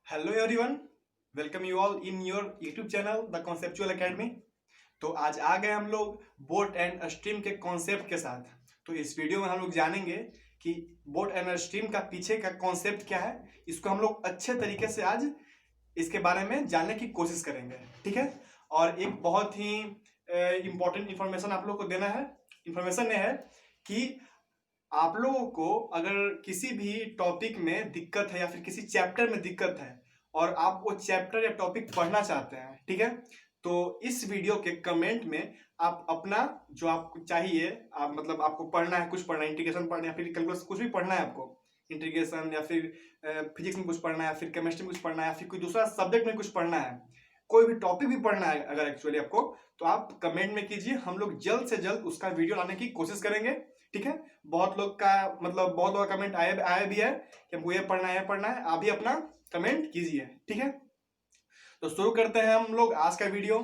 Hello everyone, welcome you all in your YouTube channel the conceptual academy. तो आज आ गए हम लोग बोट एंड स्ट्रीम के कॉन्सेप्ट के साथ। तो इस वीडियो में हम लोग जानेंगे कि बोट एंड स्ट्रीम का पीछे का कॉन्सेप्ट क्या है। इसको हम लोग अच्छे तरीके से आज इसके बारे में जानने की कोशिश करेंगे, ठीक है। और एक बहुत ही इम्पोर्टेंट इंफॉर्मेशन आप लोग को देना है। इंफॉर्मेशन ये है कि आप लोगों को अगर किसी भी टॉपिक में दिक्कत है या फिर किसी चैप्टर में दिक्कत है और आप वो चैप्टर या टॉपिक पढ़ना चाहते हैं, ठीक है, तो इस वीडियो के कमेंट में आप अपना जो आपको चाहिए, आप मतलब आपको पढ़ना है, कुछ पढ़ना है, इंटीग्रेशन पढ़ना है या फिर कैलकुलस कुछ भी पढ़ना है आपको, इंटीग्रेशन या फिर फिजिक्स में कुछ पढ़ना है, फिर केमिस्ट्री में कुछ पढ़ना है या फिर कोई दूसरा सब्जेक्ट में कुछ पढ़ना है, कोई भी टॉपिक भी पढ़ना है अगर एक्चुअली आपको, तो आप कमेंट में कीजिए। हम लोग जल्द से जल्द उसका वीडियो लाने की कोशिश करेंगे, ठीक है। बहुत लोग का कमेंट आए भी है कि हमको ये पढ़ना है, ये पढ़ना है। आप भी अपना कमेंट कीजिए, ठीक है। तो शुरू करते हैं हम लोग आज का वीडियो,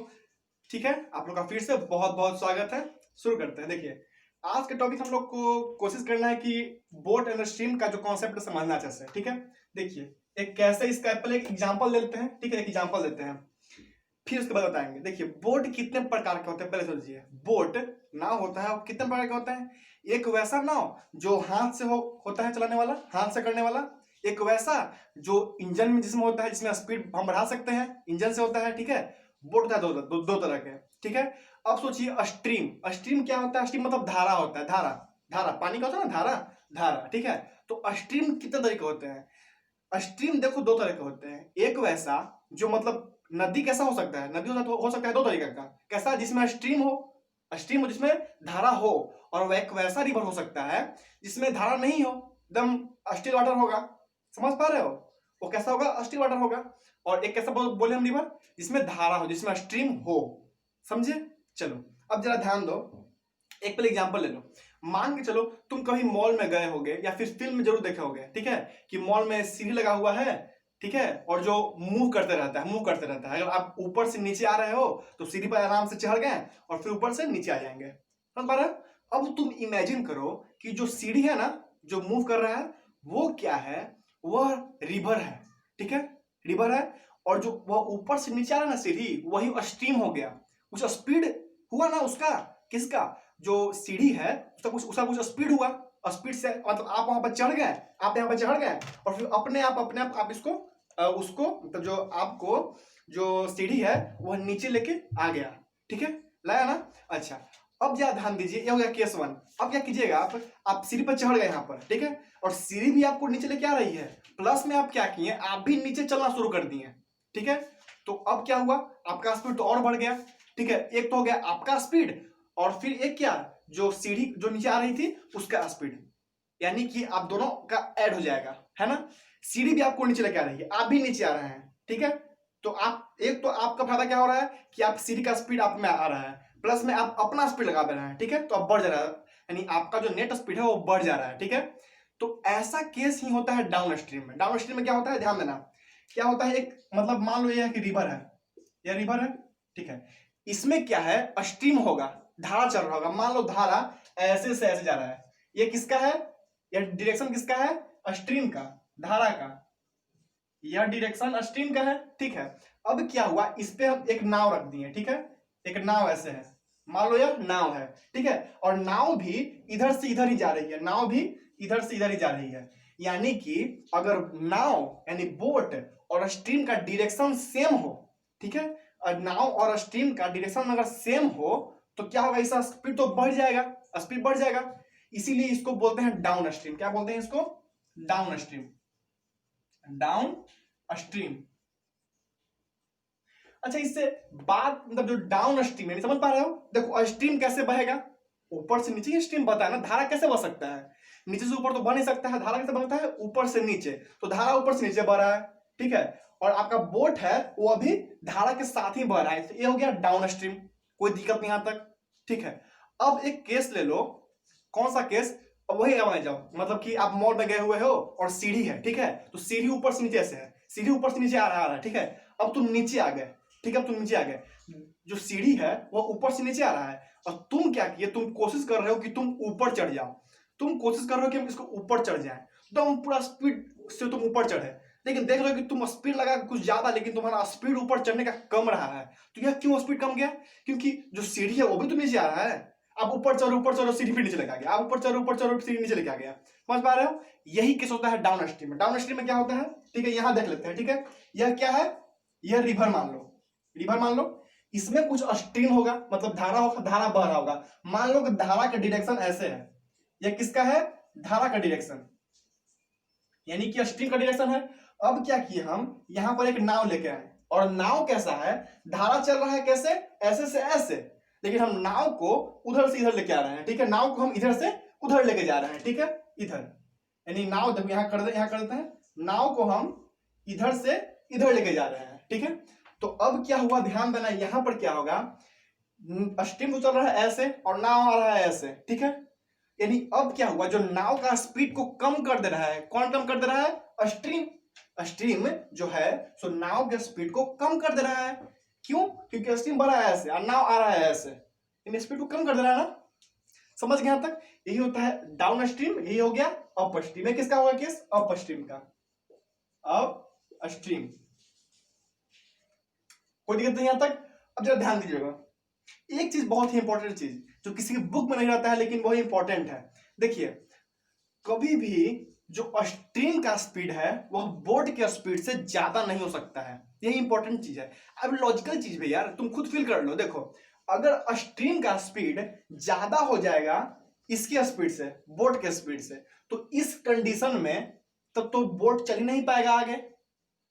ठीक है। आप लोग का फिर से बहुत बहुत स्वागत है। शुरू करते हैं। देखिए, आज का टॉपिक हम लोग को कोशिश करना है कि बोट एंड स्ट्रीम का जो कॉन्सेप्ट समझना अच्छे से, ठीक है। देखिए, एक कैसे इसका एक एग्जांपल ले लेते हैं, ठीक है। एक एग्जांपल लेते हैं, फिर उसके बाद बताएंगे। देखिए, बोट कितने प्रकार के होते हैं पहले समझिए। बोट नाव होता है, कितने प्रकार का होता है। एक वैसा नाव जो हाथ से होता है चलाने वाला, हाथ से करने वाला। एक वैसा जो इंजन में जिसमें होता है, जिसमें स्पीड हम बढ़ा सकते हैं, इंजन से होता है, ठीक है। बोट होता है दो तरह के, ठीक है। अब सोचिए स्ट्रीम। स्ट्रीम क्या होता है? स्ट्रीम मतलब धारा होता है। धारा धारा पानी का होता है ना, धारा धारा, ठीक है। तो स्ट्रीम कितने तरह के होते हैं? स्ट्रीम देखो दो तरह के होते हैं। एक वैसा जो मतलब नदी कैसा हो सकता है, नदी हो सकता है दो तरीके का। कैसा? जिसमें स्ट्रीम हो जिसमें धारा हो। और वह एक वैसा रिवर हो सकता है जिसमें धारा नहीं हो, एकदम स्टिल वाटर होगा। समझ पा रहे हो? वो कैसा होगा? स्टिल वाटर होगा। और एक कैसा बोले हम रिवर? जिसमें धारा हो, जिसमें स्ट्रीम हो। समझे? चलो अब जरा ध्यान दो, एक पहले एग्जांपल ले लो। मान के चलो तुम कभी मॉल में गए होगे या फिर फिल्म में जरूर देखे होगे, ठीक है, कि मॉल में सीढ़ी लगा हुआ है, ठीक है, और जो मूव करते रहता है। अगर आप ऊपर से नीचे आ रहे हो तो सीढ़ी पर आराम से चढ़ गए और फिर ऊपर से नीचे आ जाएंगे। समझ पा रहे हो? अब तुम इमेजिन करो कि जो सीढ़ी है ना, जो मूव कर रहा है, वो क्या है? वह रिवर है, ठीक है, रिवर है। और जो वह ऊपर से नीचे आ रहा है ना सीढ़ी, वही स्ट्रीम हो गया। कुछ स्पीड हुआ ना उसका। किसका? जो सीढ़ी है उसका कुछ स्पीड हुआ। स्पीड से मतलब आप वहां पर चढ़ गए, आप यहाँ पर चढ़ गए और फिर अपने आप इसको उसको मतलब जो आपको जो सीढ़ी है वह नीचे लेके आ गया, ठीक है, लाया ना। अच्छा, अब जरा ध्यान दीजिए, ये हो गया केस वन। अब क्या कीजिएगा, आप सीढ़ी पर चढ़ गए यहाँ पर, ठीक है, और सीढ़ी भी आपको नीचे लेके आ रही है। प्लस में आप क्या किए, आप भी नीचे चलना शुरू कर दिए, ठीक है। तो अब क्या हुआ, आपका स्पीड तो और बढ़ गया, ठीक है। एक तो हो गया आपका स्पीड, और फिर एक क्या, जो सीढ़ी जो नीचे आ रही थी उसका स्पीड, यानी कि आप दोनों का ऐड हो जाएगा, है ना। सीढ़ी भी आपको नीचे लेके आ रही है, आप भी नीचे आ रहे हैं, ठीक है। तो आप एक तो आपका फायदा क्या हो रहा है कि आप सीढ़ी का स्पीड आप में आ रहा है, प्लस में आप अपना स्पीड लगा रहे हैं, ठीक है। तो अब बढ़ जा रहा है, यानी आपका जो नेट स्पीड है वो बढ़ जा रहा है, ठीक है। तो ऐसा केस ही होता है डाउन स्ट्रीम में। डाउन स्ट्रीम में क्या होता है, ध्यान देना, क्या होता है, एक मतलब मान लो ये कि रिवर है, यह रिवर है, ठीक है। इसमें क्या है, स्ट्रीम होगा, धारा चल रहा होगा। मान लो धारा ऐसे से ऐसे जा रहा है, ये किसका है, यह डायरेक्शन किसका है, स्ट्रीम का, धारा का। यह डायरेक्शन स्ट्रीम का है, ठीक है। अब क्या हुआ, इस पे हम एक नाव रख दिए, ठीक है। एक नाव ऐसे है, मान लो यह नाव है, ठीक है, और नाव भी इधर से इधर ही जा रही है, नाव भी इधर से इधर ही जा रही है। यानी कि अगर नाव यानी बोट और स्ट्रीम का डायरेक्शन सेम हो, ठीक है, और नाव और स्ट्रीम का डायरेक्शन अगर सेम हो तो क्या होगा, इसका स्पीड तो बढ़ जाएगा, स्पीड बढ़ जाएगा। इसीलिए इसको बोलते हैं डाउन स्ट्रीम। क्या बोलते हैं इसको? Down stream, down stream. अच्छा, इससे बात मतलब जो डाउन स्ट्रीम है, समझ पा रहे हो? देखो स्ट्रीम कैसे बहेगा, ऊपर से नीचे स्ट्रीम बहता है ना। धारा कैसे बह सकता है, नीचे से ऊपर तो बह नहीं सकता है। धारा कैसे बहता है, ऊपर से नीचे। तो धारा ऊपर से नीचे बह रहा है, ठीक है, और आपका बोट है वो अभी धारा के साथ ही बह रहा है। तो ये हो गया डाउन स्ट्रीम, कोई दिक्कत नहीं यहां तक, ठीक है। अब एक केस ले लो, कौन सा केस, अब वही आ जाओ, मतलब कि आप मॉल में गए हुए हो और सीढ़ी है, ठीक है, तो सीढ़ी ऊपर से नीचे से है, सीढ़ी ऊपर से नीचे आ रहा है, ठीक है। अब तुम नीचे आ गए, ठीक है, अब तुम नीचे आ गए, जो सीढ़ी है वो ऊपर से नीचे आ रहा है, और तुम क्या किए, तुम कोशिश कर रहे हो कि तुम ऊपर चढ़ जाओ। तुम कोशिश कर रहे हो कि हम इसको ऊपर चढ़ जाए, तो हम पूरा स्पीड से तुम ऊपर चढ़े। लेकिन देख रहे हो कि तुम स्पीड लगा कुछ ज्यादा, लेकिन तुम्हारा स्पीड ऊपर चढ़ने का कम रहा है। तो यह क्यों स्पीड कम गया? क्योंकि जो सीढ़ी है वो भी तो नीचे आ रहा है। आप ऊपर चढ़ो सीढ़ी भी नीचे लेके आ गया, आप ऊपर चढ़ो सीढ़ी नीचे लेके आ गया। समझ पा रहे हो? यही केस होता है डाउन स्ट्रीम में। डाउन स्ट्रीम में क्या होता है, ठीक है, यहां देख लेते हैं। ठीक है, यह क्या है? यह रिवर मान लो, रिवर मान लो। इसमें कुछ स्ट्रीम होगा, मतलब धारा होगा, धारा बह रहा होगा। मान लो कि धारा का डायरेक्शन ऐसे है। यह किसका है? धारा का डायरेक्शन, यानी कि स्ट्रीम का डायरेक्शन है। अब क्या किए हम, यहां पर एक नाव लेके आए, और नाव कैसा है? धारा चल रहा है कैसे? ऐसे से ऐसे, लेकिन हम नाव को उधर से इधर लेके आ रहे हैं। ठीक है, नाव को हम इधर से उधर लेके जा रहे हैं। ठीक है, इधर, यानी नाव देखो यहां कर देते हैं, नाव को हम इधर से इधर लेके जा रहे हैं। ठीक है, तो अब क्या हुआ, ध्यान देना, यहां पर क्या होगा, स्ट्रीम तो चल रहा है ऐसे और नाव आ रहा है ऐसे। ठीक है, यानी अब क्या हुआ, जो नाव का स्पीड को कम कर दे रहा है, कौन कम कर दे रहा है? स्ट्रीम। स्ट्रीम जो है सो नाव के स्पीड को कम कर दे रहा है। क्यों? क्योंकि स्ट्रीम बढ़ा है ऐसे और नाव आ रहा है ऐसे, इन स्पीड को कम कर दे रहा है ना। समझ गए यहां तक? यही होता है डाउन स्ट्रीम, यही हो गया अप स्ट्रीम। में किसका होगा केस? अप स्ट्रीम का, अप स्ट्रीम। कोई दिक्कत नहीं यहां तक? अब जरा ध्यान दीजिएगा, एक चीज बहुत ही इंपॉर्टेंट चीज जो किसी की बुक में नहीं रहता है लेकिन वही इंपॉर्टेंट है। देखिए, कभी भी जो स्ट्रीम का स्पीड है वह बोट के स्पीड से ज्यादा नहीं हो सकता है। यही इंपॉर्टेंट चीज है। अब लॉजिकल चीज भी यार, तुम खुद फील कर लो। देखो, अगर स्ट्रीम का स्पीड ज्यादा हो जाएगा इसके स्पीड से, बोट के स्पीड से, तो इस कंडीशन में तब तो बोट चल ही नहीं पाएगा आगे।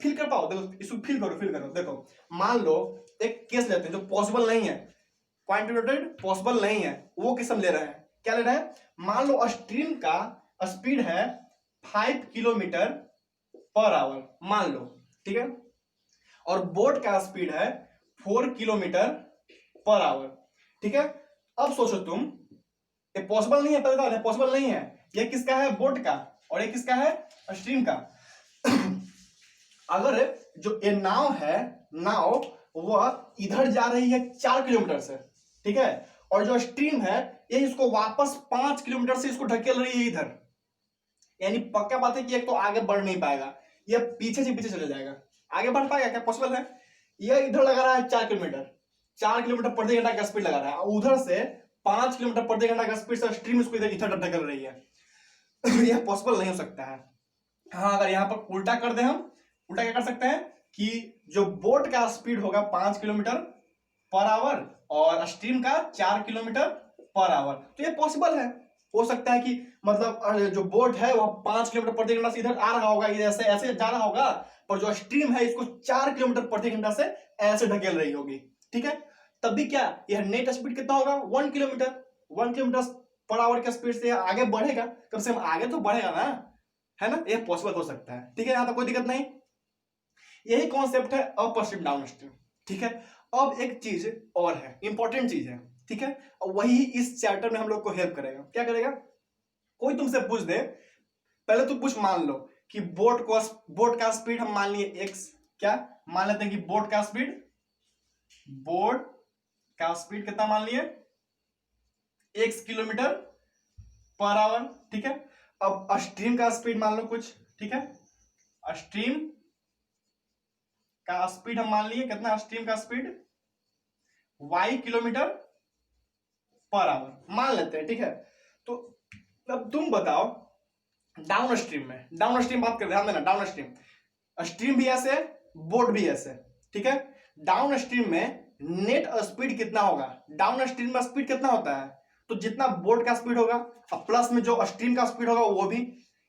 फील कर पाओ? देखो, इसको फील करो। देखो, मान लो एक केस लेते हैं जो पॉसिबल नहीं है, क्वांटिटेटिव पॉसिबल नहीं है, वो किस हम ले रहे हैं? क्या ले रहे हैं? मान लो स्ट्रीम का स्पीड है 5 किलोमीटर पर आवर, मान लो। ठीक है, और बोट का स्पीड है 4 किलोमीटर पर आवर। ठीक है, अब सोचो तुम, ये पॉसिबल नहीं है, पता पॉसिबल नहीं है। ये किसका है? बोट का, और ये किसका है? स्ट्रीम का। अगर जो ये नाव है, नाव वह इधर जा रही है 4 किलोमीटर से, ठीक है, और जो स्ट्रीम है ये इसको वापस 5 किलोमीटर से इसको ढकेल रही है इधर, यानी पक्का बात है कि एक तो आगे बढ़ नहीं पाएगा, ये पीछे से पीछे चले जाएगा। आगे बढ़ पाएगा क्या? पॉसिबल है? ये इधर लगा रहा है 4 किलोमीटर, 4 किलोमीटर प्रति घंटा का स्पीड लगा रहा है, उधर से 5 किलोमीटर प्रति घंटा का स्पीड से स्ट्रीम इसको इधर इधर ढकेल रही है। यह पॉसिबल नहीं हो सकता है। हाँ, अगर यहां पर उल्टा कर दे, हम उल्टा क्या कर सकते हैं कि जो बोट का स्पीड होगा 5 किलोमीटर पर आवर और स्ट्रीम का 4 किलोमीटर पर आवर, तो ये पॉसिबल है। हो सकता है कि मतलब जो बोट है वह 5 किलोमीटर प्रति घंटा से इधर आ रहा होगा, इधर ऐसे ऐसे जा रहा होगा, पर जो स्ट्रीम है इसको 4 किलोमीटर प्रति घंटा से ऐसे ढकेल रही होगी। ठीक है, तब भी क्या यह नेट स्पीड कितना होगा? 1 किलोमीटर पर आवर के स्पीड से आगे बढ़ेगा, कम से कम आगे तो बढ़ेगा ना, है ना? यह पॉसिबल हो सकता है। ठीक है, यहां तक कोई दिक्कत नहीं। यही कॉन्सेप्ट है अप स्ट्रीम डाउन स्ट्रीम। ठीक है, अब एक चीज और है, इंपॉर्टेंट चीज है। ठीक है, वही इस चैप्टर में हम लोग को हेल्प करेगा। क्या करेगा? कोई तुमसे पूछ दे, पहले तो कुछ मान लो कि बोट का स्पीड हम मान लिए x, क्या मान लेते हैं कि बोट का स्पीड कितना मान लिए? x kilometre per hour. ठीक है, अब स्ट्रीम का स्पीड मान लो कुछ। ठीक है, स्ट्रीम का स्पीड हम मान लिए कितना? स्ट्रीम का speed y kilometre per our मान लेते हैं। ठीक है, तो अब तुम बताओ डाउन स्ट्रीम में, डाउन स्ट्रीम बात कर, ध्यान देना, डाउन स्ट्रीम भी ऐसे, बोट भी ऐसे। ठीक है, डाउन स्ट्रीम में नेट स्पीड कितना होगा? डाउन स्ट्रीम में स्पीड कितना होता है? तो जितना बोट का स्पीड होगा और प्लस में जो स्ट्रीम का स्पीड होगा वो भी,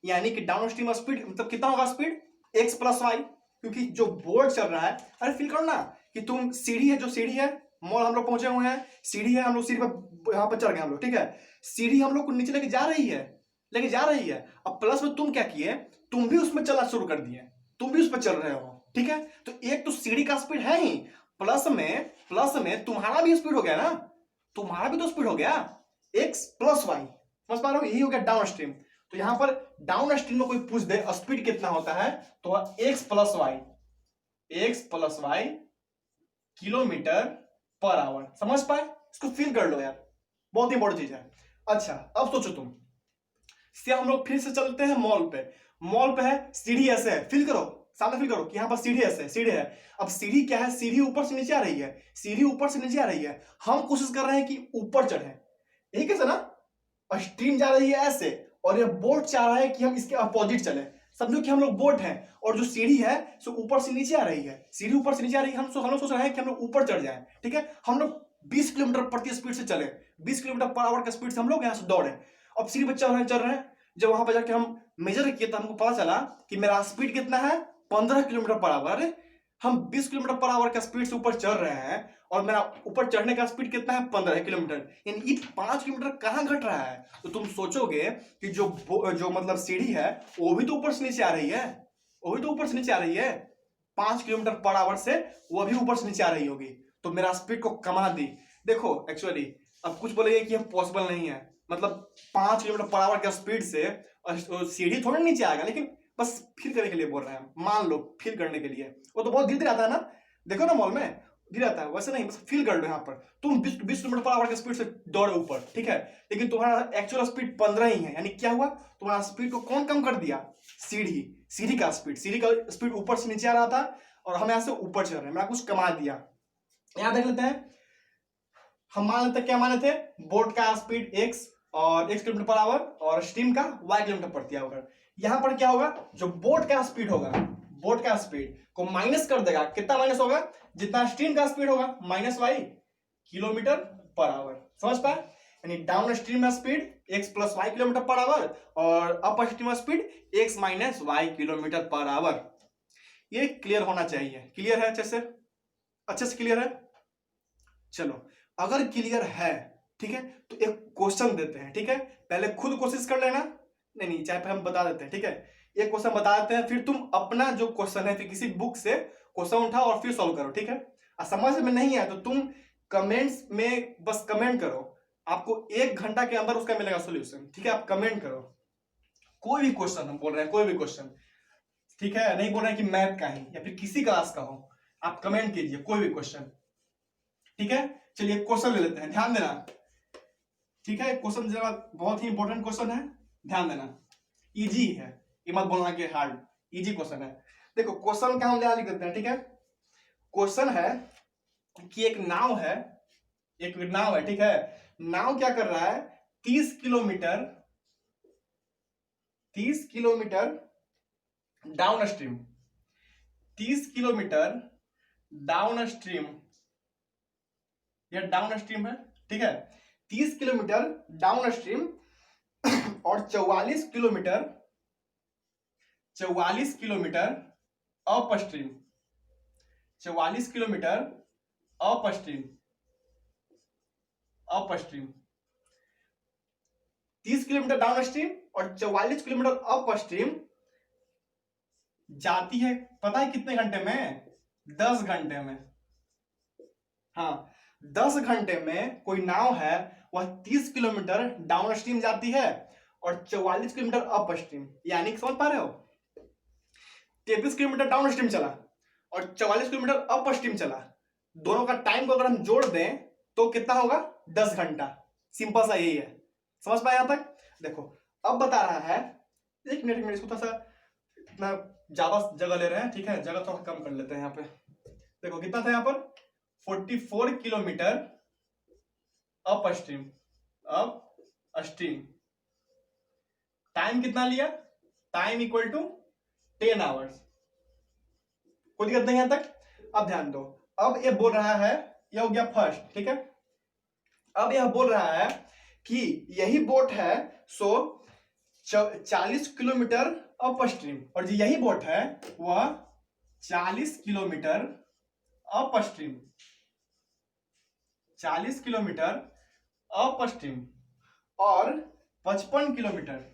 यानी कि डाउन स्ट्रीम स्पीड मतलब कितना होगा? स्पीड x प्लस वाई, क्योंकि जो बोट चल रहा है, अरे फील करो ना कि तुम सीढ़ी है, जो सीढ़ी है, मॉल हम लोग पहुंचे हुए हैं, सीढ़ी है, हम लोग सीढ़ी पर यहां पर चढ़ गए हम लोग। ठीक है, सीढ़ी हम लोग को नीचे लेके जा रही है, अब प्लस में तुम क्या किए? तुम भी उसमें चलना शुरू कर दिए, तुम भी उस पर चल रहे हो। ठीक है, तो एक तो सीढ़ी का स्पीड है ही, प्लस में तुम्हारा भी स्पीड हो गया ना, तुम्हारा भी तो स्पीड हो गया x प्लस वाई। समझ पा रहे हो? यही हो गया डाउन स्ट्रीम। तो यहां पर डाउन स्ट्रीम में कोई पूछ दे स्पीड कितना होता है, तो x plus y kilometre per hour. समझ पाए? इसको फील कर लो यार, बहुत ही इंपॉर्टेंट चीज है। अच्छा, अब सोचो तुम से हम लोग फिर से चलते हैं मॉल पे है, सीढ़ी ऐसे है, फील करो सामने फील करो कि यहाँ पर सीढ़ी ऐसे सीढ़ी है। अब सीढ़ी क्या है, सीढ़ी ऊपर से नीचे आ रही है, सीढ़ी ऊपर से नीचे आ रही है। हम कोशिश कर रहे हैं कि ऊपर चढ़े, यही कैसे ना, स्ट्रीम जा रही है ऐसे और ये बोट चाह रहा है कि हम इसके अपोजिट चले। समझो कि हम लोग बोट हैं और जो सीढ़ी है सो ऊपर से नीचे आ रही है, सीढ़ी ऊपर से नीचे आ रही है। हम लोग सोच रहे हैं कि हम लोग ऊपर चढ़ जाएं, ठीक है। हम लोग 20 किलोमीटर प्रति स्पीड से चले, 20 किलोमीटर पर आवर का स्पीड से हम लोग यहाँ से दौड़े। अब सीढ़ी पर चल रहे हैं। जब वहां पर जाके हम मेजर किए तो हमको पता चला कि मेरा स्पीड कितना है, 15 किलोमीटर पर आवर। अरे हम 20 किलोमीटर पर आवर का स्पीड से ऊपर चढ़ रहे हैं और मेरा ऊपर चढ़ने का स्पीड कितना है, 15 किलोमीटर, यानी ये 5 किलोमीटर कहां घट रहा है। तो तुम सोचोगे कि जो मतलब सीढ़ी है वो भी तो ऊपर से नीचे आ रही है, वो भी तो ऊपर से नीचे आ रही है, 5 किलोमीटर पर आवर से वो भी ऊपर से नीचे आ रही होगी। तो मेरा स्पीड को कमा दी। देखो एक्चुअली अब कुछ बोलेंगे कि यह पॉसिबल नहीं है, मतलब 5 किलोमीटर पर आवर का स्पीड से सीढ़ी थोड़ा नीचे आएगा, लेकिन बस फील करने के लिए बोल रहे हैं, मान लो फील करने के लिए। वो तो बहुत धीरे आता है ना, देखो ना मॉल में धीरे आता है, वैसे नहीं, बस फील कर लो। यहाँ पर तुम 20 किलोमीटर पर आवर के स्पीड से दौड़े ऊपर, ठीक है, लेकिन तुम्हारा एक्चुअल स्पीड 15 ही है। यानी क्या हुआ, तुम्हारा स्पीड को कौन कम कर दिया, सीढ़ी का स्पीड ऊपर से नीचे आ रहा था और हम यहाँ से ऊपर चल रहे हैं, मेरा कुछ कमा दिया। यहाँ देख लेते हैं, हम मान लेते हैं, क्या माने थे, बोट का स्पीड x और x किलोमीटर पर आवर और स्ट्रीम का y किलोमीटर प्रति आवर। यहां पर क्या होगा, जो बोट का स्पीड होगा, बोट का स्पीड को माइनस कर देगा। कितना माइनस होगा, जितना स्ट्रीम का स्पीड होगा minus y kilometre per hour. समझ पाए, यानी डाउन स्ट्रीम का speed x plus y kilometre per our और अप स्ट्रीम का speed x minus y kilometre per our. ये क्लियर होना चाहिए। क्लियर है, अच्छे से क्लियर है। चलो अगर क्लियर है, ठीक है, तो एक क्वेश्चन देते हैं, ठीक है। पहले खुद कोशिश कर लेना, नहीं चाहे पे हम बता देते हैं, ठीक है। एक क्वेश्चन बता देते हैं, फिर तुम अपना जो क्वेश्चन है फिर किसी बुक से क्वेश्चन उठाओ और फिर सॉल्व करो, ठीक है। और समझ में नहीं आया तो तुम कमेंट्स में बस कमेंट करो, आपको 1 घंटा के अंदर उसका मिलेगा सोल्यूशन, ठीक है। आप कमेंट करो, कोई भी क्वेश्चन हम बोल रहे हैं, कोई भी क्वेश्चन, ठीक है, नहीं बोल रहे हैं कि मैथ का ही या फिर किसी क्लास का हो, आप कमेंट कीजिए कोई भी क्वेश्चन, ठीक है। चलिए क्वेश्चन ले लेते हैं, ध्यान देना, ठीक है। क्वेश्चन जरा बहुत ही इंपॉर्टेंट क्वेश्चन है, ध्यान देना। इजी है, ये मत बोलना कि हार्ड, इजी क्वेश्चन है। देखो क्वेश्चन का हम ध्यान लिख देते हैं, ठीक है। क्वेश्चन है कि एक नाव है, ठीक है। नाव क्या कर रहा है, 30 kilometre down stream, 30 kilometre down stream, यह डाउन स्ट्रीम है, ठीक है। 30 किलोमीटर डाउन स्ट्रीम और 44 kilometre up stream, 44 kilometre up stream, 30 kilometre down stream और 44 किलोमीटर अप स्ट्रीम जाती है, पता है कितने घंटे में, 10 घंटे में। हाँ 10 घंटे में कोई नाव है वह 30 किलोमीटर डाउन स्ट्रीम जाती है और 44 किलोमीटर अप स्ट्रीम, यानी समझ पा रहे हो, 33 किलोमीटर डाउन स्ट्रीम चला और 44 किलोमीटर अप स्ट्रीम चला। दोनों का टाइम को अगर हम जोड़ दें तो कितना होगा, 10 घंटा। सिंपल सा यही है, समझ पाए यहां तक। देखो अब बता रहा है, एक मिनट इसको थोड़ा सा, इतना ज्यादा जगह ले रहे हैं, ठीक है, जगह थोड़ा कम कर लेते हैं यहाँ पे। देखो कितना था यहाँ पर, 44 किलोमीटर अप स्ट्रीम, टाइम कितना लिया, टाइम इक्वल टू 10 आवर्स। कोई दिक्कत नहीं यहां तक। अब ध्यान दो, अब ये बोल रहा है, यह हो गया फर्स्ट, ठीक है। अब यह बोल रहा है कि यही बोट है सो 40 किलोमीटर अप स्ट्रीम और जो यही बोट है वह 40 kilometre up stream, 40 kilometre up stream और 55 kilometre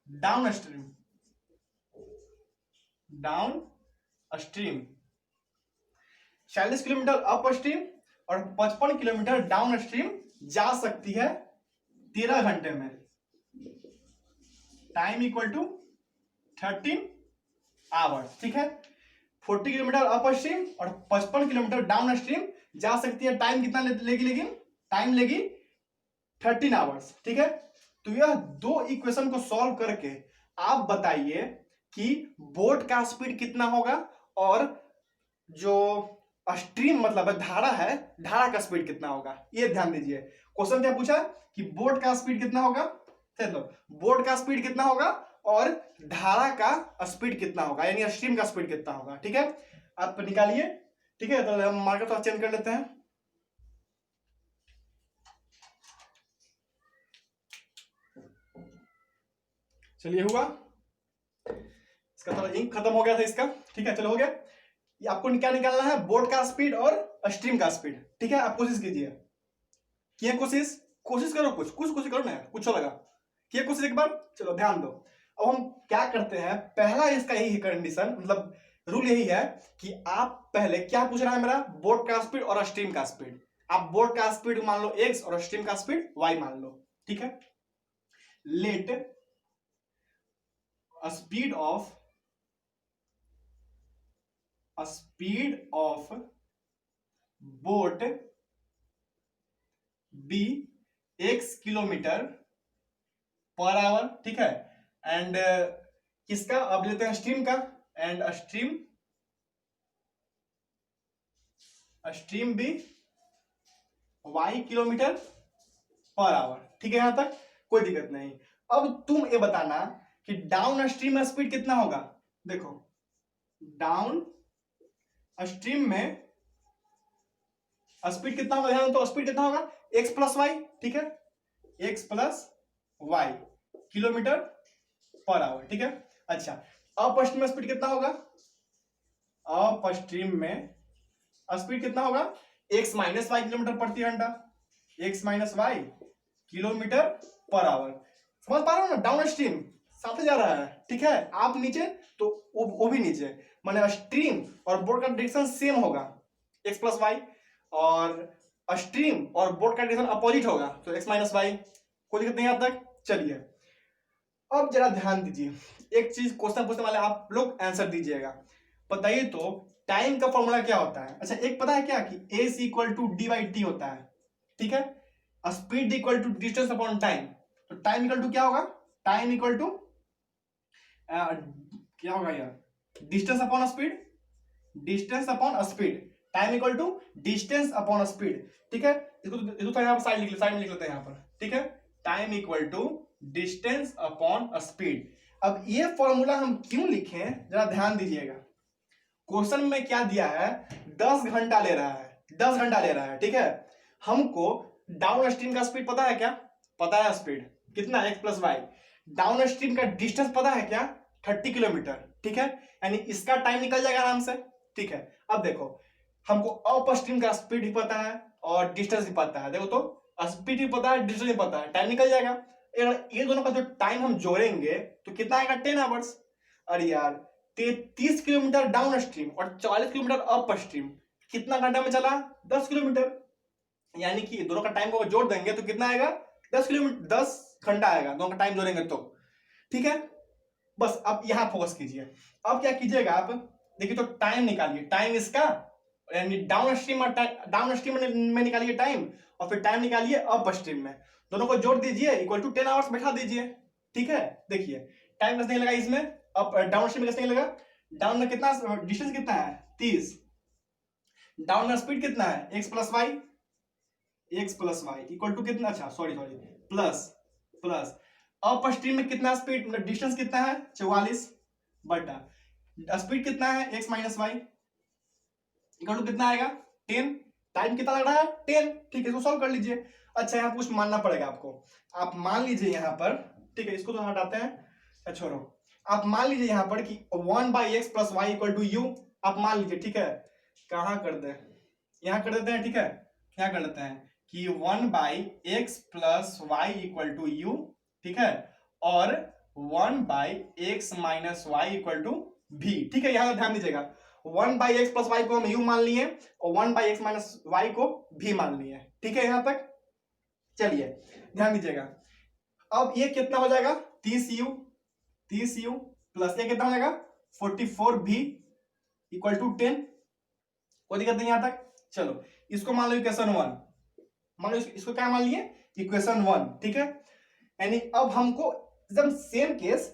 down stream, 40 kilometre up stream और 55 किलोमीटर डाउन स्ट्रीम जा सकती है 13 घंटे में। टाइम इक्वल टू 13 आवर्स, ठीक है। 40 किलोमीटर अप स्ट्रीम और 55 किलोमीटर डाउन स्ट्रीम जा सकती है, टाइम कितना लेगी, लेकिन टाइम लेगी 13 आवर्स, ठीक है। तो यह दो इक्वेशन को सॉल्व करके आप बताइए कि बोट का स्पीड कितना होगा और जो स्ट्रीम मतलब धारा है, धारा का स्पीड कितना होगा, ये ध्यान दीजिए। क्वेश्चन क्या पूछा कि बोट का स्पीड कितना होगा, चलो बोट का स्पीड कितना होगा और धारा का स्पीड कितना होगा, यानी स्ट्रीम का स्पीड कितना होगा। ठीक है, आप निकालिए। ठीक है, तो हम मार्कर थोड़ा चेंज कर लेते हैं। चलिए हुआ, इसका थोड़ा इंक खत्म हो गया था इसका। ठीक है, चलो हो गया। ये आपको क्या निकालना है, बोट का स्पीड और स्ट्रीम का स्पीड। ठीक है, आप कोशिश कीजिए, किए कोशिश करो, कुछ कोशिश करो ना यार, कुछ लगा किए कोशिश एक बार। चलो ध्यान दो। अब हम क्या करते हैं, पहला इसका यही कंडीशन, मतलब रूल यही है कि आप पहले क्या पूछ रहा है मेरा, बोट का स्पीड और स्ट्रीम का स्पीड। आप बोट का स्पीड मान लो x और स्ट्रीम का स्पीड y मान लो। ठीक है, let speed of boat be x kilometre per hour. ठीक है, एंड किसका, अब लेते हैं स्ट्रीम का, and stream be y kilometre per hour. ठीक है, यहां तक कोई दिक्कत नहीं। अब तुम ये बताना कि डाउन स्ट्रीम में स्पीड कितना होगा। देखो डाउन स्ट्रीम में स्पीड कितना होगा, ध्यान तो स्पीड कितना होगा x प्लस वाई। ठीक है, x plus y kilometre per hour. ठीक है, अच्छा अप स्ट्रीम में स्पीड कितना होगा, अप स्ट्रीम में स्पीड कितना होगा, x माइनस वाई किलोमीटर प्रति घंटा, x minus y kilometre per hour. समझ पा रहे हो ना, डाउन स्ट्रीम साथ जा रहा है। ठीक है, आप नीचे तो वो भी नीचे, माने स्ट्रीम और बोर्ड का डायरेक्शन सेम होगा, x प्लस वाई, और स्ट्रीम और बोर्ड का डायरेक्शन अपोजिट होगा, तो x माइनस वाई। कोई दिक्कत नहीं यहाँ तक। चलिए अब जरा ध्यान दीजिए, एक चीज क्वेश्चन पूछने वाले आप लोग आंसर दीजिएगा। बताइए तो टाइम का फॉर्मूला क्या होता है। अच्छा एक पता है क्या कि a is equal to D by T होता है। ठीक है, speed equal to distance upon time, तो टाइम इक्वल टू क्या होगा, टाइम इक्वल टू क्या होगा यार, distance upon speed, distance upon speed, time equal to distance upon speed. ठीक है, इसको तो यहाँ पर साइड में लिख लेते हैं यहाँ पर। ठीक है, time equal to distance upon speed. अब ये फॉर्मूला हम क्यों लिखें, जरा ध्यान दीजिएगा। क्वेश्चन में क्या दिया है, 10 घंटा ले रहा है, 10 घंटा ले रहा है। ठीक है, हमको डाउन स्ट्रीम का स्पीड पता है क्या, पता है स्पीड कितना x plus y, downstream का डिस्टेंस पता है क्या 30 किलोमीटर। ठीक है, यानी इसका टाइम निकल जाएगा आराम से। ठीक है, अब देखो हमको अप स्ट्रीम का स्पीड भी पता है और डिस्टेंस भी पता है। देखो तो स्पीड भी पता है, डिस्टेंस भी पता है, टाइम निकल जाएगा। ये दोनों का जो टाइम हम जोड़ेंगे तो कितना आएगा, 10 आवर्स। अरे यार 33 किलोमीटर डाउन स्ट्रीम और 40 किलोमीटर अप स्ट्रीम, कितना घंटा में चला, 10 किलोमीटर। यानी कि दोनों का टाइम को जोड़ देंगे तो कितना आएगा, 10 किलोमीटर, 10 घंटा आएगा दोनों का टाइम जोड़ेंगे तो। ठीक है, बस अब यहां फोकस कीजिए। अब क्या कीजिएगा आप, देखिए तो टाइम निकालिए, टाइम इसका यानी डाउन स्ट्रीम में निकालिए टाइम, और फिर टाइम निकालिए अप स्ट्रीम में, दोनों को जोड़ दीजिए इक्वल टू 10 आवर्स बैठा दीजिए। ठीक है, देखिए टाइम कैसे लगा इसमें, अब डाउन स्ट्रीम में कैसे लगा, डाउन में कितना डिस्टेंस कितना है 30, डाउन में स्पीड कितना है x plus y equal to कितना, अच्छा सॉरी प्लस अप स्ट्रीम में कितना स्पीड, मतलब डिस्टेंस कितना है 44 बटा स्पीड कितना है x minus y equal to कितना आएगा 10, टाइम कितना लग रहा है 10। ठीक है, इसको सॉल्व कर लीजिए। अच्छा यहाँ कुछ मानना पड़ेगा आपको, आप मान लीजिए यहाँ पर, ठीक है इसको तो हटाते हैं, छोड़ो, आप मान लीजिए यहाँ पर कि 1 by x plus y equal to u, आप मान लीजिए। ठीक है, कहाँ कर दे, यहाँ कर देते हैं। ठीक है, यहाँ कर लेते हैं कि 1 by x plus y equal to u. ठीक है, और 1 by x minus y equal to भी। ठीक है, यहाँ ध्यान दीजिएगा, 1 बाई एक्स प्लस वाई को हम यू मान लिए और 1 बाई एक्स माइनस वाई को भी मान लिए। ठीक है, यहाँ तक चलिए ध्यान दीजिएगा। अब ये कितना हो जाएगा 30 यू प्लस ये कितना हो जाएगा 44 भी इक्वल टू 10। कोई दिक्कत नहीं यहाँ तक। चलो इसको मान लो इक्वेशन 1, मान लो इसको क्या मान लिए इक्वेशन 1। ठीक है, यानी अब हमको एकदम सेम केस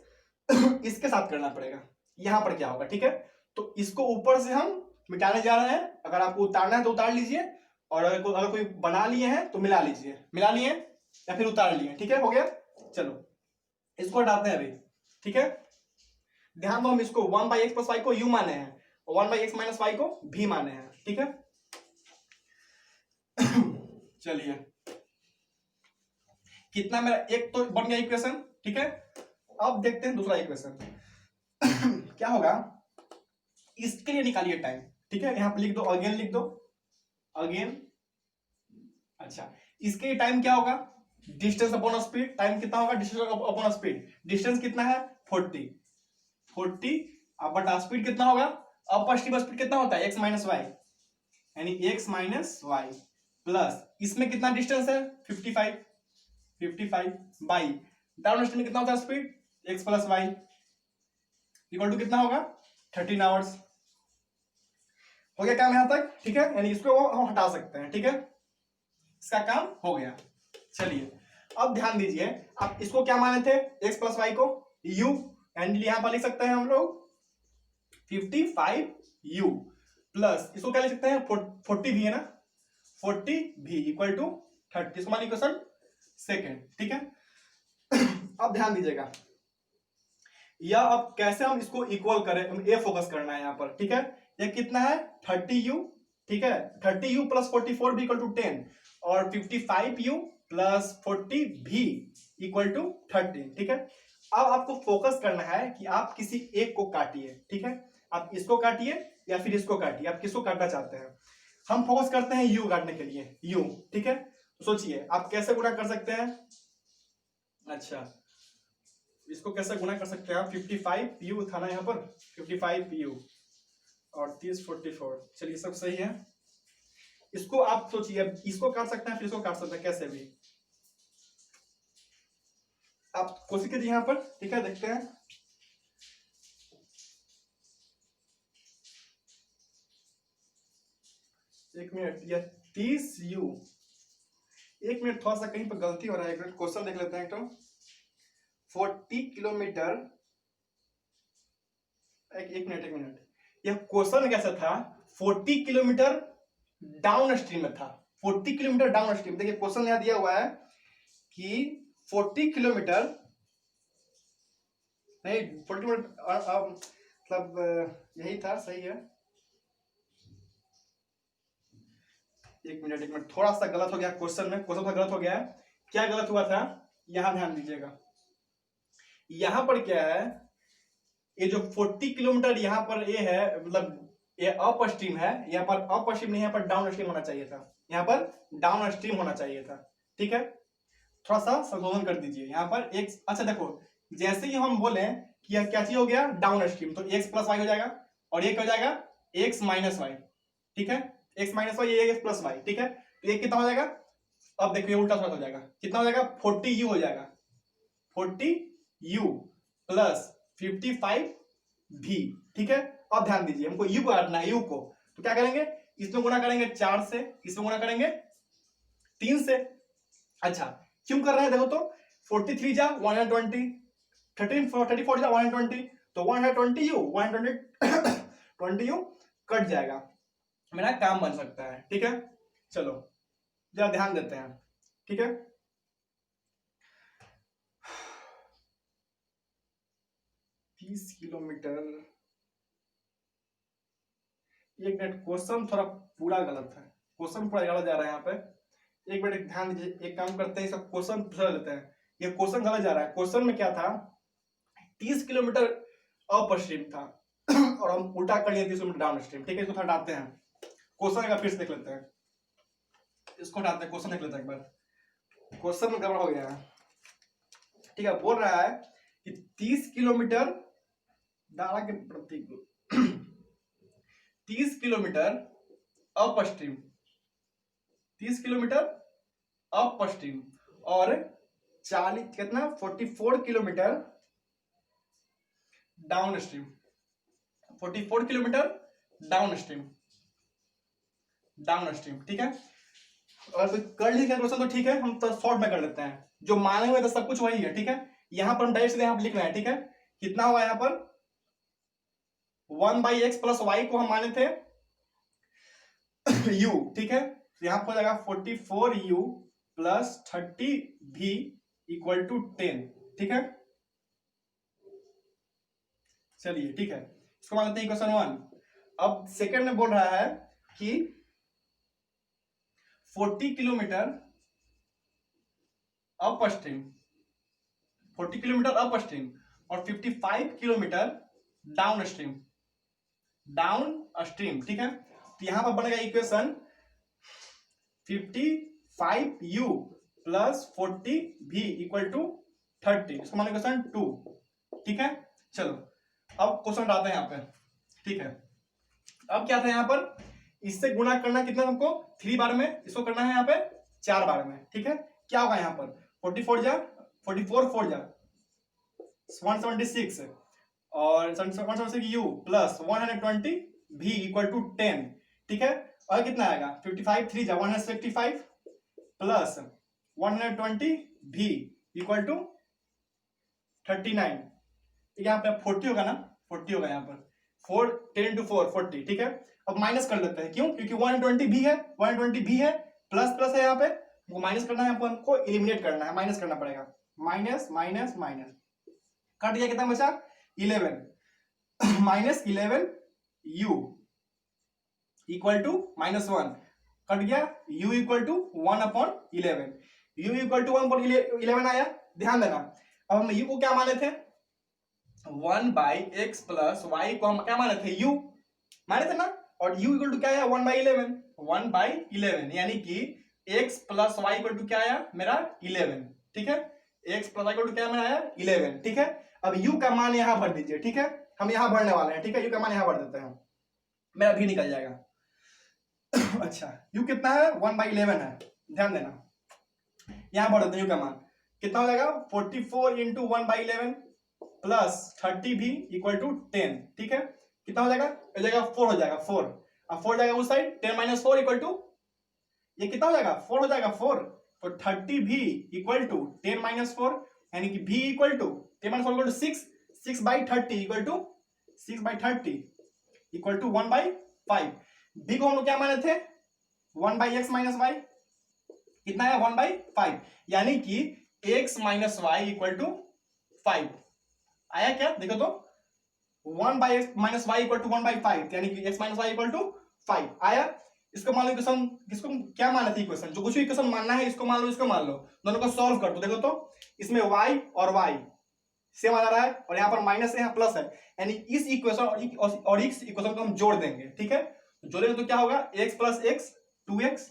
इसके साथ करना पड़ेगा। यहां पर क्या होगा, ठीक है, तो इसको ऊपर से हम मिटाने जा रहे हैं। अगर आपको उतारना है तो उतार लीजिए, और अगर कोई बना लिए हैं तो मिला लीजिए। मिला लिए या फिर उतार लिए, ठीक है, हो गया। चलो इसको हटाते हैं अभी, ठीक है। ध्यान दो, हम इसको 1/x प्लस वाई को u माने हैं और 1/x माइनस वाई को v माने हैं, ठीक है। चलिए, कितना मेरा एक तो बन गया इक्वेशन, ठीक है। अब देखते हैं दूसरा इक्वेशन। क्या होगा, इसके लिए निकालिए टाइम, ठीक है। यहां पर लिख दो, अगेन लिख दो, अगेन। अच्छा, इसके लिए टाइम क्या होगा, डिस्टेंस अपॉन स्पीड। टाइम कितना होगा, डिस्टेंस अपॉन स्पीड। डिस्टेंस कितना है 40 बटा स्पीड कितना होगा, अपस्ट्रीम स्पीड कितना होता है x माइनस वाई, यानी x माइनस वाई प्लस इसमें कितना डिस्टेंस है 55 बाई डाउन स्ट्रीम में कितना होता है speed x plus y equal to कितना होगा 13 आवर्स। हो गया काम यहां तक, ठीक है, यानी इसको हम हटा सकते हैं, ठीक है, इसका काम हो गया। चलिए अब ध्यान दीजिए, आप इसको क्या माने थे, x प्लस वाई को u, एंड यहां पर लिख सकते हैं हम लोग 55u प्लस इसको क्या लिख सकते हैं 40v है ना, 40v इक्वल टू 30, इसको मानिए क्वेश्चन सेकेंड, ठीक है। अब ध्यान दीजिएगा, या अब कैसे हम इसको इक्वल करें, ये फोकस करना है यहां पर, ठीक है। ये कितना है 30u, ठीक है, 30u plus 44v equal to 10 और 55u plus 40v equal to 13, ठीक है। अब आपको फोकस करना है कि आप किसी एक को काटिए, ठीक है, आप इसको काटिए या फिर इसको काटिए, आप किसको काटना चाहते हैं। हम फोकस करते हैं u काटने के लिए, u, ठीक है। तो सोचिए आप कैसे गुणा कर सकते हैं। अच्छा, इसको कैसे गुणा कर सकते हैं आप, 55u था ना यहाँ पर, 55u और 30 44, चलिए सब सही है। इसको आप सोचिए, इसको काट सकते हैं फिर इसको काट सकते हैं, कैसे भी आप कोशिश कीजिए यहां पर, ठीक है, देखते हैं। एक मिनट, यह 30u, एक मिनट थोड़ा सा कहीं पर गलती हो रहा है, एक मिनट क्वेश्चन देख लेते हैं। तो 40 किलोमीटर, एक मिनट, यह क्वेश्चन कैसा था, 40 किलोमीटर डाउन स्ट्रीम में था, 40 किलोमीटर डाउन स्ट्रीम। देखिए क्वेश्चन यहां दिया हुआ है कि 40 किलोमीटर नहीं, 40 किलोमीटर मतलब यही था, सही है। एक मिनट थोड़ा सा गलत हो गया क्वेश्चन में, क्वेश्चन गलत हो गया है। क्या गलत हुआ था, यहां ध्यान दीजिएगा, यहां पर क्या है, ये जो 40 किलोमीटर यहां पर ये है, मतलब ये अप स्ट्रीम है, यहाँ पर अप स्ट्रीम नहीं, यहाँ पर डाउन स्ट्रीम होना चाहिए था, यहाँ पर डाउन स्ट्रीम होना चाहिए था, ठीक है। थोड़ा सा संशोधन कर दीजिए यहाँ पर एक। अच्छा देखो, जैसे ही हम बोले कि यह क्या चीज हो गया डाउन स्ट्रीम, तो x प्लस वाई हो जाएगा, और ये क्या हो जाएगा x माइनस वाई, ठीक है, x माइनस वाई, ये x प्लस वाई, ठीक है। तो ये कितना हो जाएगा, अब देखो ये उल्टा हो जाएगा, कितना हो जाएगा 40u हो जाएगा, 40u प्लस 55v, ठीक है। अब ध्यान दीजिए, हमको u को काटना है, u को, तो क्या करेंगे, इसमें गुणा करेंगे 4 से, इसमें गुणा करेंगे 3 से। अच्छा क्यों कर रहे हैं, देखो तो 43 जा 120, 34 जा 120, तो 120u 120u कट जाएगा, मेरा काम बन सकता है, ठीक है। चलो जरा ध्यान देते हैं, ठीक है। तीस किलोमीटर, एक मिनट, क्वेश्चन थोड़ा पूरा गलत है, क्वेश्चन पूरा गलत जा रहा है यहाँ पे। एक मिनट ध्यान दीजिए, एक काम करते हैं, सब क्वेश्चन पूरा लेते हैं। ये क्वेश्चन गलत जा रहा है, क्वेश्चन में क्या था 30 किलोमीटर अप स्ट्रीम था और हम उल्टा कर लिए 30 किलोमीटर डाउन स्ट्रीम, ठीक है। इसको हटाते हैं, क्वेश्चन का फिर से देख लेते हैं, इसको हटाते हैं, क्वेश्चन देख लेते हैं एक बार। क्वेश्चन में गड़बड़ हो गया है, ठीक है। बोल रहा है कि 30 किलोमीटर दाड़ा के प्रतीक 30 kilometre up stream, 30 kilometre up stream और 40 कितना 44 kilometre down stream, 44 kilometre down stream, ठीक है। और कोई कर लिखा क्वेश्चन तो ठीक है, हम तो शॉर्ट में कर लेते हैं, जो माने हुए तो सब कुछ वही है, ठीक है। यहां पर हम डायरेक्ट यहाँ लिख रहे हैं, ठीक है, कितना हुआ यहाँ पर 1/x प्लस वाई को हम माने थे u, ठीक है। तो यहाँ पर हो जाएगा 44u plus 30v equal to 10, ठीक है। चलिए ठीक है, इसको मान लेते हैं इक्वेशन 1। अब सेकंड में बोल रहा है कि 40 kilometre up stream, 40 kilometre up stream और 55 किलोमीटर डाउन स्ट्रीम, ठीक है। तो यहां पर बनेगा equation 55u plus 40v equal to 30, इसको मान इक्वेशन 2, ठीक है। चलो अब क्वेश्चन आते हैं यहाँ पे, ठीक है। अब क्या था यहाँ पर, इससे गुणा करना कितना हमको 3 बार में, इसको करना है यहाँ पे 4 बार में, ठीक है। क्या होगा यहाँ पर 44 जा 176 और 176 u plus 120v equal to 10, ठीक है। और कितना आएगा 55 3 जा 155 प्लस 120v इक्वल टू 39, यहाँ पे 40 होगा ना, 40 होगा यहाँ पर 4 10 to 4 40, ठीक है। अब माइनस कर लेते हैं, क्यों, क्योंकि 120 है, 120 है, प्लस प्लस है, यहाँ पे वो माइनस करना है, यहाँ पर हमको एलिमिनेट करना है, माइनस करना पड़ेगा, माइनस माइनस माइनस, कट गया, कितना बचा 11 minus 11 u equal to -1, cut गया u equal to 1/11, u equal to 1/11 आया, ध्यान देना। अब हम u को क्या माने थे 1/x प्लस y को हम क्या माने थे u माने थे ना, और u इक्वल टू क्या आया 1/11, यानी कि x plus y equal to क्या आया मेरा 11, ठीक है। x plus y equal to क्या मेरा आया 11, ठीक है। अब u का मान यहां भर दीजिए, ठीक है, हम यहां भरने वाले हैं, ठीक है। u का मान यहां भर देते हैं, मेरा भी निकल जाएगा अच्छा u कितना है 1/11 है, ध्यान देना, यहां भर देते हैं u का मान कितना हो जाएगा 44 into 1/11 plus 30v equal to 10, ठीक है। कितना हो जाएगा 4 हो जाएगा 4, अब 4 जाएगा उस साइड 10 - 4 इक्वल टू ये कितना हो जाएगा 4 हो जाएगा 4, तो 30v इक्वल टू 10 - 4, यानी कि v equal to 10 - 4 equal to 6, 6/30 equal to 6/30 equal to 1/5। v को हम लोग क्या माने थे 1/x माइनस y, कितना है 1/5, यानी कि x minus y equal to 5 आया क्या, देखो तो 1/x minus y equal to 1/5, यानी कि x minus y equal to 5 आया। इसको मान लो इक्वेशन, किसको क्या माना था इक्वेशन, जो कुछ भी इक्वेशन मानना है इसको मान लो, इसको मान लो, दोनों को सॉल्व कर दो, देखो तो इसमें y और y सेम आ जा रहा है और यहाँ पर माइनस है, यहाँ प्लस है, यानी इस इक्वेशन और इस इक्वेशन को हम जोड़ देंगे, ठीक है। जोड़ेंगे तो क्या होगा x प्लस x 2x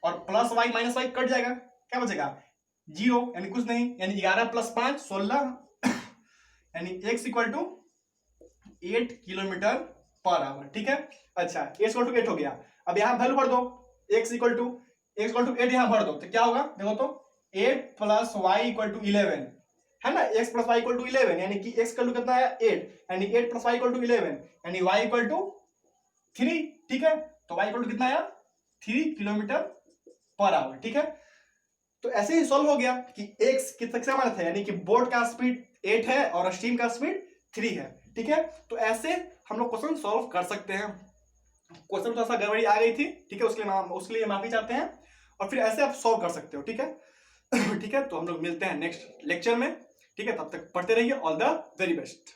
और plus y minus y cut जाएगा, क्या बचेगा 0, यानी कुछ नहीं, यानी 11 प्लस 5 16, यानी x equal to 8 kilometre per hour, ठीक है। अच्छा x इक्वल टू 8 हो गया, अब यहाँ वैल्यू भर दो x इक्वल टू 8 यहाँ भर दो, तो क्या होगा देखो तो 8 प्लस y इक्वल टू 11 है ना, x plus y equal to 11, यानी कि x इक्वल टू कितना है 8, यानी 8 प्लस y इक्वल टू 11, यानी y इक्वल टू 3, ठीक है। तो y इक्वल टू कितना आया 3 किलोमीटर पर आवर, ठीक है। तो ऐसे ही सॉल्व हो गया कि x कितना माना था, यानी कि बोट का स्पीड 8 है और स्टीम का स्पीड 3 है, ठीक है। तो ऐसे हम लोग क्वेश्चन सॉल्व कर सकते हैं। क्वेश्चन में थोड़ा सा गड़बड़ी आ गई थी, ठीक है, उसके लिए माफी चाहते हैं, और फिर ऐसे आप सॉल्व कर सकते हो, ठीक है ठीक है। तो हम लोग मिलते हैं नेक्स्ट लेक्चर में, ठीक है, तब तक पढ़ते रहिए, ऑल द वेरी बेस्ट।